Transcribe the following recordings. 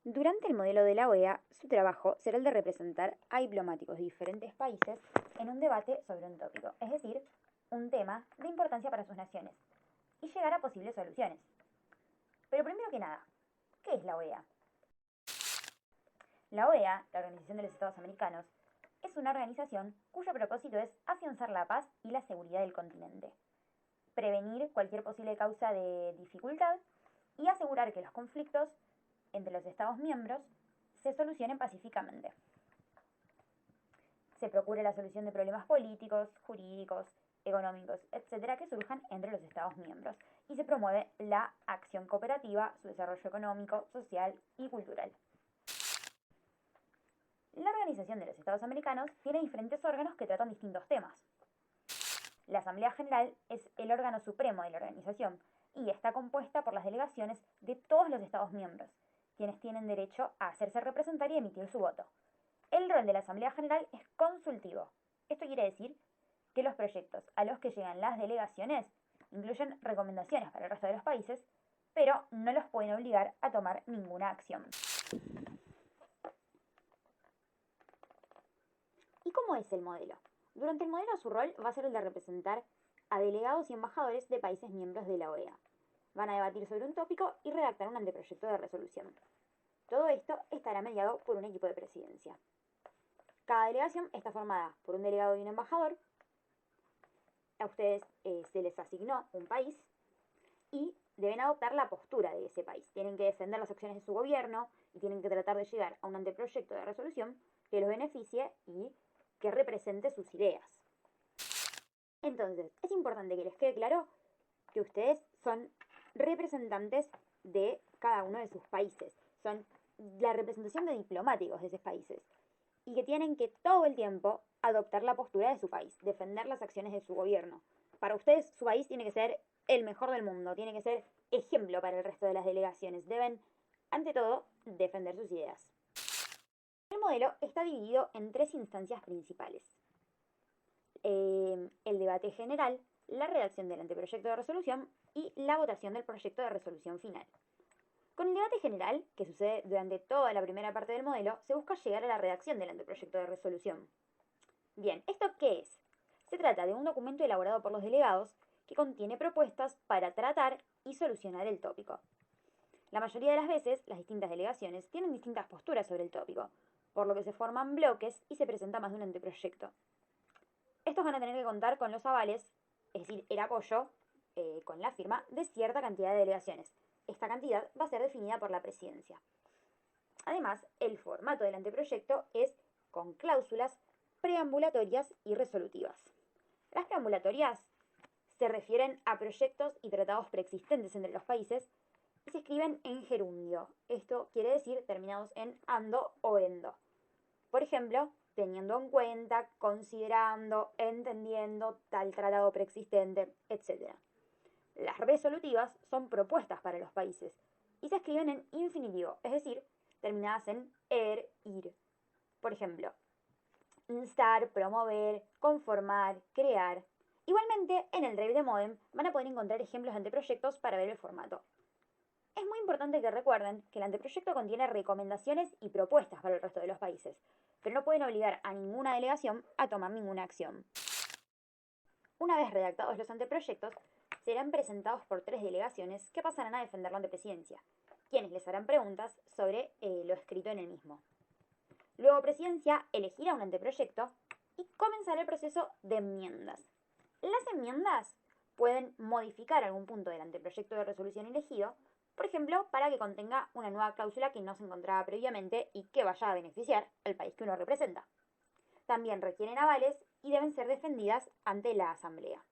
Durante el modelo de la OEA, su trabajo será el de representar a diplomáticos de diferentes países en un debate sobre un tópico, es decir, un tema de importancia para sus naciones, y llegar a posibles soluciones. Pero primero que nada, ¿qué es la OEA? La OEA, la Organización de los Estados Americanos, es una organización cuyo propósito es afianzar la paz y la seguridad del continente, prevenir cualquier posible causa de dificultad y asegurar que los conflictos entre los Estados miembros se solucionen pacíficamente. Se procura la solución de problemas políticos, jurídicos, económicos, etcétera, que surjan entre los Estados miembros y se promueve la acción cooperativa, su desarrollo económico, social y cultural. La Organización de los Estados Americanos tiene diferentes órganos que tratan distintos temas. La Asamblea General es el órgano supremo de la organización y está compuesta por las delegaciones de todos los Estados miembros, quienes tienen derecho a hacerse representar y emitir su voto. El rol de la Asamblea General es consultivo. Esto quiere decir que los proyectos a los que llegan las delegaciones incluyen recomendaciones para el resto de los países, pero no los pueden obligar a tomar ninguna acción. ¿Y cómo es el modelo? Durante el modelo su rol va a ser el de representar a delegados y embajadores de países miembros de la OEA. Van a debatir sobre un tópico y redactar un anteproyecto de resolución. Todo esto estará mediado por un equipo de presidencia. Cada delegación está formada por un delegado y un embajador. A ustedes se les asignó un país y deben adoptar la postura de ese país. Tienen que defender las acciones de su gobierno y tienen que tratar de llegar a un anteproyecto de resolución que los beneficie y que represente sus ideas. Entonces, es importante que les quede claro que ustedes son representantes de cada uno de sus países. Son la representación de diplomáticos de esos países. Y que tienen que todo el tiempo adoptar la postura de su país, defender las acciones de su gobierno. Para ustedes, su país tiene que ser el mejor del mundo, tiene que ser ejemplo para el resto de las delegaciones. Deben, ante todo, defender sus ideas. El modelo está dividido en tres instancias principales. El debate general, la redacción del anteproyecto de resolución y la votación del proyecto de resolución final. Con el debate general, que sucede durante toda la primera parte del modelo, se busca llegar a la redacción del anteproyecto de resolución. Bien, ¿esto qué es? Se trata de un documento elaborado por los delegados que contiene propuestas para tratar y solucionar el tópico. La mayoría de las veces, las distintas delegaciones tienen distintas posturas sobre el tópico, por lo que se forman bloques y se presenta más de un anteproyecto. Estos van a tener que contar con los avales, es decir, el apoyo con la firma de cierta cantidad de delegaciones. Esta cantidad va a ser definida por la presidencia. Además, el formato del anteproyecto es con cláusulas preambulatorias y resolutivas. Las preambulatorias se refieren a proyectos y tratados preexistentes entre los países y se escriben en gerundio. Esto quiere decir terminados en ando o endo. Por ejemplo, teniendo en cuenta, considerando, entendiendo tal tratado preexistente, etc. Las resolutivas son propuestas para los países y se escriben en infinitivo, es decir, terminadas en ir. Por ejemplo, instar, promover, conformar, crear. Igualmente, en el drive de Modem van a poder encontrar ejemplos de anteproyectos para ver el formato. Es muy importante que recuerden que el anteproyecto contiene recomendaciones y propuestas para el resto de los países, pero no pueden obligar a ninguna delegación a tomar ninguna acción. Una vez redactados los anteproyectos, serán presentados por 3 delegaciones que pasarán a defenderlo ante presidencia, quienes les harán preguntas sobre lo escrito en el mismo. Luego presidencia elegirá un anteproyecto y comenzará el proceso de enmiendas. Las enmiendas pueden modificar algún punto del anteproyecto de resolución elegido, por ejemplo, para que contenga una nueva cláusula que no se encontraba previamente y que vaya a beneficiar al país que uno representa. También requieren avales y deben ser defendidas ante la Asamblea.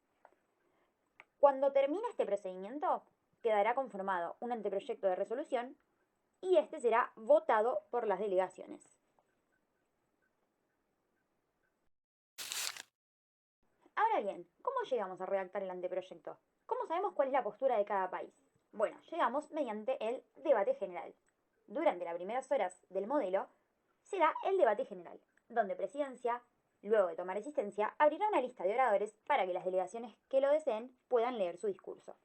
Cuando termine este procedimiento, quedará conformado un anteproyecto de resolución y este será votado por las delegaciones. Ahora bien, ¿cómo llegamos a redactar el anteproyecto? ¿Cómo sabemos cuál es la postura de cada país? Bueno, llegamos mediante el debate general. Durante las primeras horas del modelo, se da el debate general, donde presidencia, luego de tomar asistencia, abrirá una lista de oradores para que las delegaciones que lo deseen puedan leer su discurso.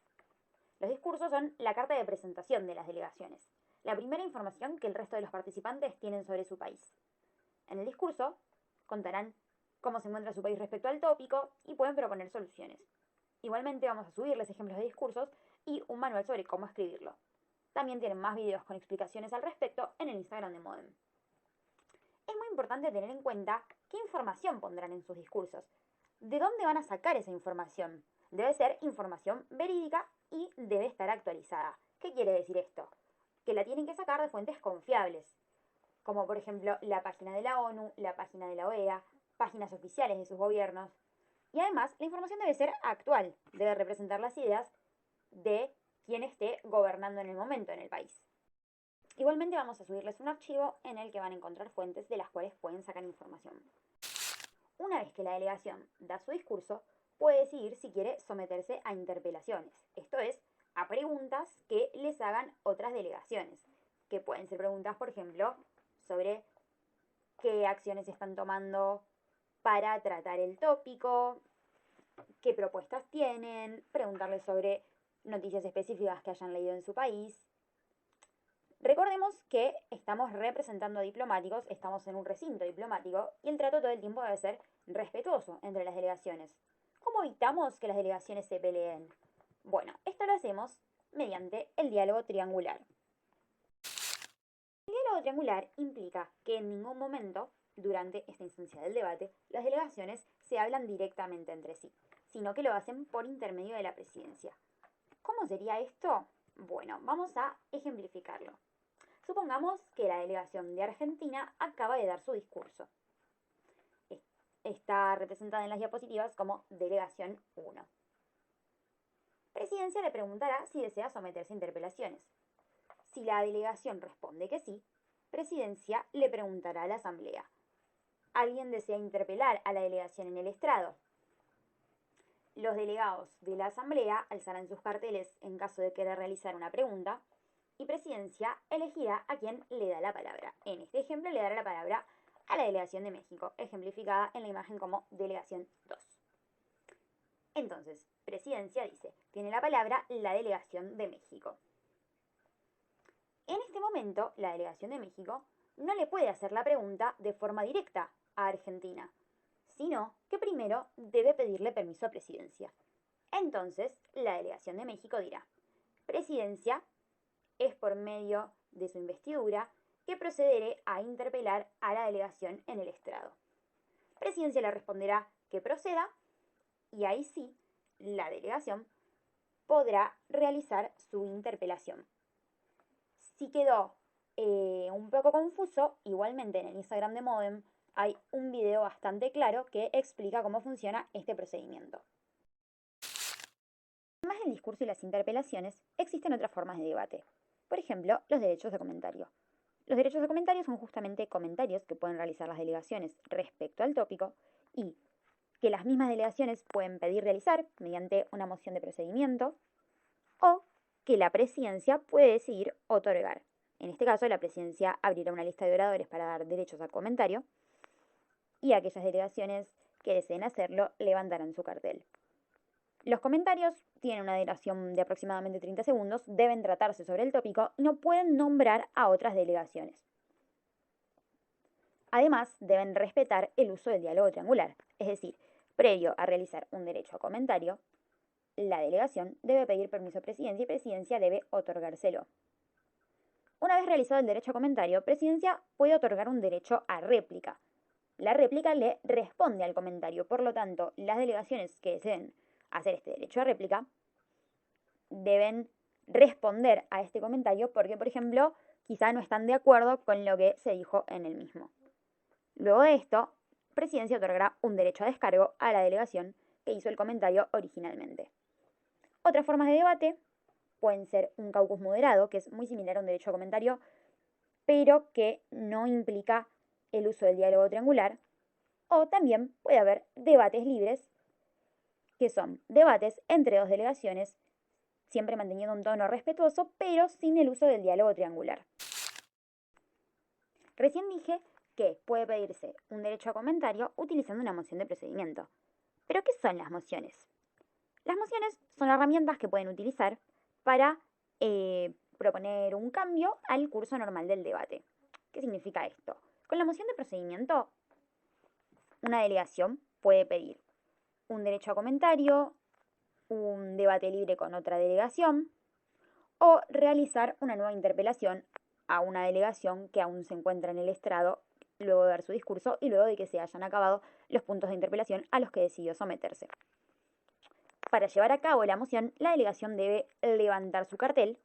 Los discursos son la carta de presentación de las delegaciones. la primera información que el resto de los participantes tienen sobre su país. En el discurso contarán cómo se encuentra su país respecto al tópico y pueden proponer soluciones. Igualmente vamos a subirles ejemplos de discursos y un manual sobre cómo escribirlo. También tienen más videos con explicaciones al respecto en el Instagram de Modem. Es muy importante tener en cuenta qué información pondrán en sus discursos. ¿De dónde van a sacar esa información? Debe ser información verídica y debe estar actualizada. ¿Qué quiere decir esto? Que la tienen que sacar de fuentes confiables, como por ejemplo la página de la ONU, la página de la OEA, páginas oficiales de sus gobiernos. Y además, la información debe ser actual, debe representar las ideas de quien esté gobernando en el momento en el país. Igualmente vamos a subirles un archivo en el que van a encontrar fuentes de las cuales pueden sacar información. Una vez que la delegación da su discurso, puede decidir si quiere someterse a interpelaciones, esto es, a preguntas que les hagan otras delegaciones, que pueden ser preguntas, por ejemplo, sobre qué acciones están tomando para tratar el tópico, qué propuestas tienen, preguntarles sobre noticias específicas que hayan leído en su país. Recordemos que estamos representando a diplomáticos, estamos en un recinto diplomático y el trato todo el tiempo debe ser respetuoso entre las delegaciones. ¿Cómo evitamos que las delegaciones se peleen? Bueno, esto lo hacemos mediante el diálogo triangular. El diálogo triangular implica que en ningún momento, durante esta instancia del debate, las delegaciones se hablan directamente entre sí, sino que lo hacen por intermedio de la presidencia. ¿Cómo sería esto? Bueno, vamos a ejemplificarlo. Supongamos que la delegación de Argentina acaba de dar su discurso. Está representada en las diapositivas como delegación 1. Presidencia le preguntará si desea someterse a interpelaciones. Si la delegación responde que sí, Presidencia le preguntará a la Asamblea: ¿alguien desea interpelar a la delegación en el estrado? Los delegados de la Asamblea alzarán sus carteles en caso de querer realizar una pregunta y Presidencia elegirá a quien le da la palabra. En este ejemplo le dará la palabra a la delegación de México, ejemplificada en la imagen como delegación 2. Entonces, Presidencia dice, tiene la palabra la delegación de México. En este momento, la delegación de México no le puede hacer la pregunta de forma directa a Argentina, sino que primero debe pedirle permiso a Presidencia. Entonces, la delegación de México dirá, Presidencia, es por medio de su investidura que procederé a interpelar a la delegación en el estrado. Presidencia le responderá que proceda y ahí sí, la delegación podrá realizar su interpelación. Si quedó un poco confuso, igualmente en el Instagram de Modem hay un video bastante claro que explica cómo funciona este procedimiento. Además del discurso y las interpelaciones, existen otras formas de debate. Por ejemplo, los derechos de comentario. Los derechos de comentario son justamente comentarios que pueden realizar las delegaciones respecto al tópico y que las mismas delegaciones pueden pedir realizar mediante una moción de procedimiento o que la presidencia puede decidir otorgar. En este caso, la presidencia abrirá una lista de oradores para dar derechos a comentario y aquellas delegaciones que deseen hacerlo levantarán su cartel. Los comentarios tienen una duración de aproximadamente 30 segundos, deben tratarse sobre el tópico y no pueden nombrar a otras delegaciones. Además, deben respetar el uso del diálogo triangular, es decir, previo a realizar un derecho a comentario, la delegación debe pedir permiso a Presidencia y Presidencia debe otorgárselo. Una vez realizado el derecho a comentario, Presidencia puede otorgar un derecho a réplica. La réplica le responde al comentario, por lo tanto, las delegaciones que deseen hacer este derecho a réplica deben responder a este comentario porque, por ejemplo, quizá no están de acuerdo con lo que se dijo en el mismo. Luego de esto, Presidencia otorgará un derecho a descargo a la delegación que hizo el comentario originalmente. Otras formas de debate pueden ser un caucus moderado, que es muy similar a un derecho a comentario, pero que no implica el uso del diálogo triangular, o también puede haber debates libres, que son debates entre dos delegaciones, siempre manteniendo un tono respetuoso, pero sin el uso del diálogo triangular. Recién dije que puede pedirse un derecho a comentario utilizando una moción de procedimiento. ¿Pero qué son las mociones? Las mociones son herramientas que pueden utilizar para proponer un cambio al curso normal del debate. ¿Qué significa esto? Con la moción de procedimiento, una delegación puede pedir un derecho a comentario, un debate libre con otra delegación o realizar una nueva interpelación a una delegación que aún se encuentra en el estrado luego de dar su discurso y luego de que se hayan acabado los puntos de interpelación a los que decidió someterse. Para llevar a cabo la moción, la delegación debe levantar su cartel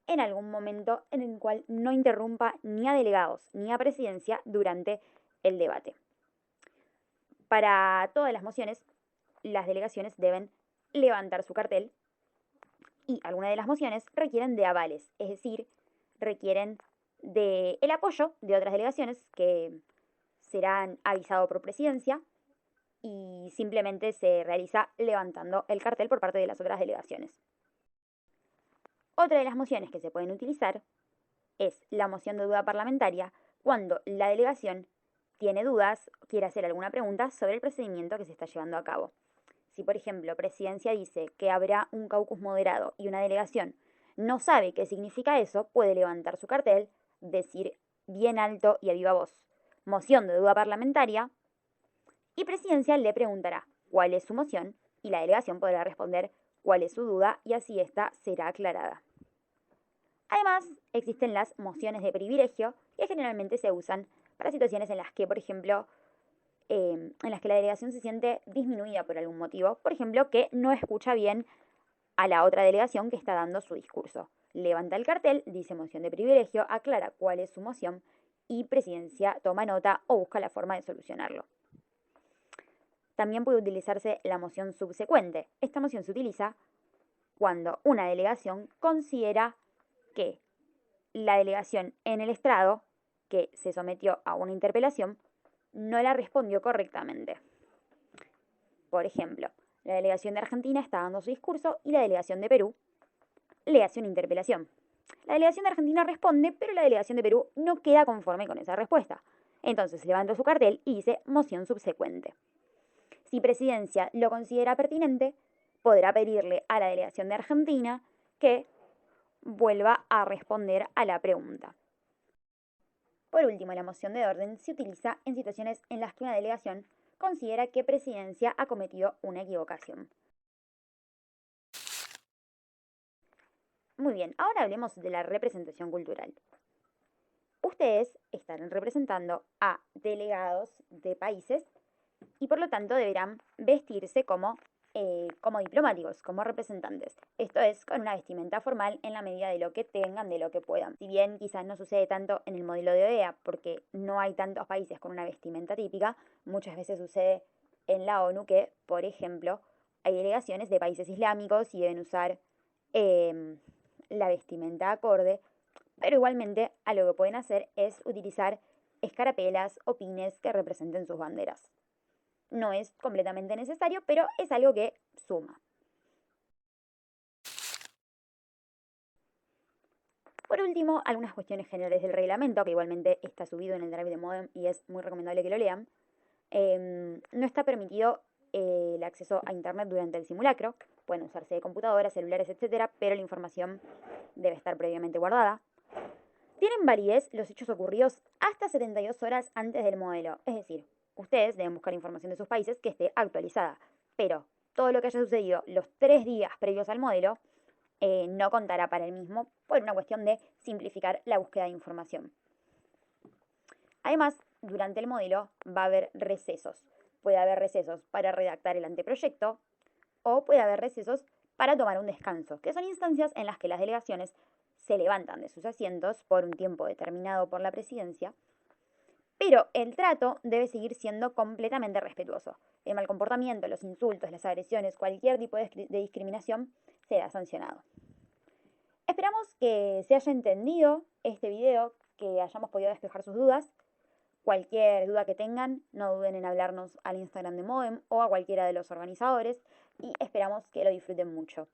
en algún momento en el cual no interrumpa ni a delegados ni a presidencia durante el debate. Para todas las mociones, las delegaciones deben levantar su cartel y algunas de las mociones requieren de avales, es decir, requieren del apoyo de otras delegaciones que serán avisados por presidencia y simplemente se realiza levantando el cartel por parte de las otras delegaciones. Otra de las mociones que se pueden utilizar es la moción de duda parlamentaria cuando la delegación tiene dudas o quiere hacer alguna pregunta sobre el procedimiento que se está llevando a cabo. Si, por ejemplo, presidencia dice que habrá un caucus moderado y una delegación no sabe qué significa eso, puede levantar su cartel, decir bien alto y a viva voz, moción de duda parlamentaria, y presidencia le preguntará cuál es su moción y la delegación podrá responder cuál es su duda y así esta será aclarada. Además, existen las mociones de privilegio que generalmente se usan para situaciones en las que, por ejemplo, en las que la delegación se siente disminuida por algún motivo, por ejemplo, que no escucha bien a la otra delegación que está dando su discurso. Levanta el cartel, dice moción de privilegio, aclara cuál es su moción y presidencia toma nota o busca la forma de solucionarlo. También puede utilizarse la moción subsecuente. Esta moción se utiliza cuando una delegación considera que la delegación en el estrado que se sometió a una interpelación no la respondió correctamente. Por ejemplo, la delegación de Argentina está dando su discurso y la delegación de Perú le hace una interpelación. La delegación de Argentina responde, pero la delegación de Perú no queda conforme con esa respuesta. Entonces levanta su cartel y dice moción subsecuente. Si presidencia lo considera pertinente, podrá pedirle a la delegación de Argentina que vuelva a responder a la pregunta. Por último, la moción de orden se utiliza en situaciones en las que una delegación considera que presidencia ha cometido una equivocación. Muy bien, ahora hablemos de la representación cultural. Ustedes están representando a delegados de países y por lo tanto deberán vestirse como diplomáticos, como representantes. Esto es con una vestimenta formal en la medida de lo que tengan, de lo que puedan. Si bien quizás no sucede tanto en el modelo de OEA, porque no hay tantos países con una vestimenta típica, muchas veces sucede en la ONU que, por ejemplo, hay delegaciones de países islámicos y deben usar la vestimenta acorde, pero igualmente a lo que pueden hacer es utilizar escarapelas o pines que representen sus banderas. No es completamente necesario, pero es algo que suma. Por último, algunas cuestiones generales del reglamento, que igualmente está subido en el drive de Modem y es muy recomendable que lo lean. No está permitido el acceso a Internet durante el simulacro. Pueden usarse de computadoras, celulares, etc., pero la información debe estar previamente guardada. Tienen validez los hechos ocurridos hasta 72 horas antes del modelo, es decir, ustedes deben buscar información de sus países que esté actualizada, pero todo lo que haya sucedido los 3 días previos al modelo no contará para el mismo por una cuestión de simplificar la búsqueda de información. Además, durante el modelo va a haber recesos. Puede haber recesos para redactar el anteproyecto o puede haber recesos para tomar un descanso, que son instancias en las que las delegaciones se levantan de sus asientos por un tiempo determinado por la presidencia, pero el trato debe seguir siendo completamente respetuoso. El mal comportamiento, los insultos, las agresiones, cualquier tipo de discriminación será sancionado. Esperamos que se haya entendido este video, que hayamos podido despejar sus dudas. Cualquier duda que tengan, no duden en hablarnos al Instagram de Modem o a cualquiera de los organizadores y esperamos que lo disfruten mucho.